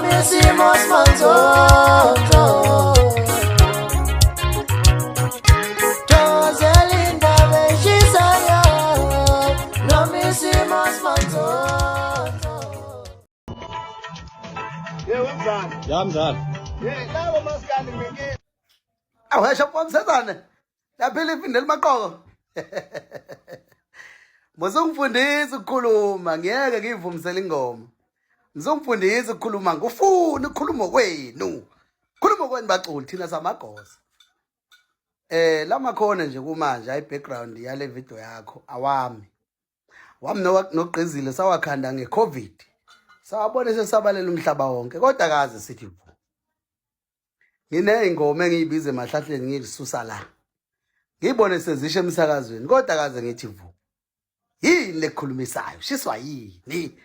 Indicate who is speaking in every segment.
Speaker 1: noma isimo simanzozo dozela indaba eshisayo noma isimo simanzozo.
Speaker 2: Wenzani?
Speaker 3: Ya mzala.
Speaker 2: Lawo maskandi ngeke.
Speaker 3: Awesha pomsezana. Laphela iphindela maqoko. Muzongifundisa ukukhuluma, ngeke ngivumisele ingoma. Muzongifundisa ukukhuluma, ngifuna ukukhuluma kwenu. Khuluma kwenu baculi thina samagosa. Lama khona nje kumanje ayi background yale video yakho awami. Wami noqizile sawakhanda ngeCovid. Sawabone sesabalela umhlaba wonke kodwa kaze sithi vu. Ngine ingoma engiyibize emahlahleni ngilisusa la. Ngibone sezishe emsakazweni kodwa kaze ngithi vu. Yini lekhulumisayo? Shiswa yini?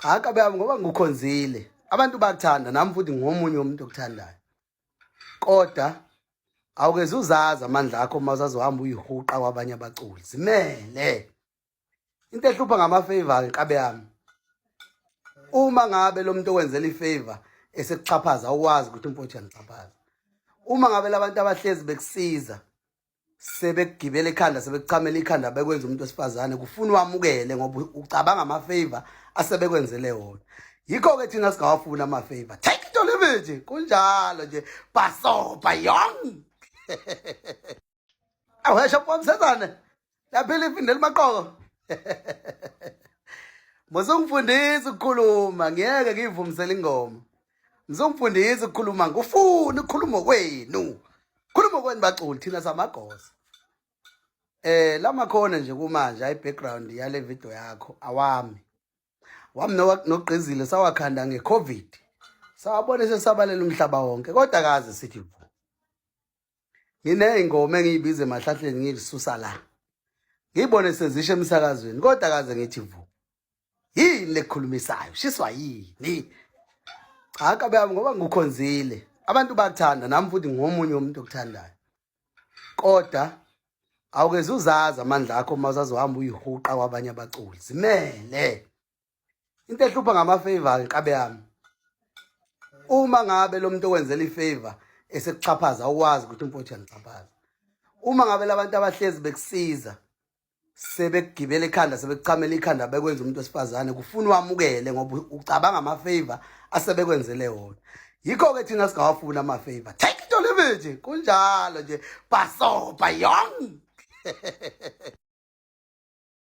Speaker 3: Cha kabe yami ngoba ngukhonzile. Abantu bakuthanda nami futhi ngomunye umuntu okuthandayo. Kodwa awukeze uzazi amandla akho uma uzazohamba uyihuqa kwabanye abaculi. Zimele. Into ehlupha ngama favor inkabe yami. Uma ngabe lo muntu owenzela ifavor esekuchaphaza uwazi ukuthi umfowethu uyanicaphaza. Uma ngabe labantu abahlezi bekusiza sebekugibela ekhanda sebekuchamela ikhanda bekwenza umuntu wesifazane kufuna wamukele ngoba ucabanga ama favor asebekwenzele wona. Yikho ke thina singawafuna ama favor. Take it all nje kunjalo nje basopa yong. Awesha pomsezana. Laphela iphindela maqoko. Muzongifundisa ukukhuluma, ngeke ngivumisele ingoma. Muzongifundisa ukukhuluma, ngifuna ukukhuluma kwenu. Khuluma kwenu baculi thina samagosa. Lama khona nje kumanje ayi background yale video yakho awami. Wami noqizile sawakhanda ngeCovid. Sawabone sesabalela umhlaba wonke kodwa kaze sithi vu. Ngine ingoma engiyibize emahlahleni ngilisusa la. Ngibone sezishe emsakazweni kodwa kaze ngithi vu. Yini lekhulumisayo? Shiswa yini? Cha kabe yami ngoba ngukhonzile. Abantu bakuthanda nami futhi ngomunye umuntu okuthandayo. Kodwa awukeze uzazi amandla akho uma uzazohamba uyihuqa kwabanye abaculi. Zimele. Into ehlupha ngama favor inkabe yami. Uma ngabe lo muntu owenzela ifavor esekuchaphaza uwazi ukuthi umfowethu uyanicaphaza. Uma ngabe labantu abahlezi bekusiza sebekugibela ekhanda sebekuchamela ikhanda bekwenza umuntu wesifazane kufuna wamukele ngoba ucabanga ama favor asebekwenzele wona. Yikho ke thina singawafuna ama favor. Take it all nje kunjalo nje basopa yong.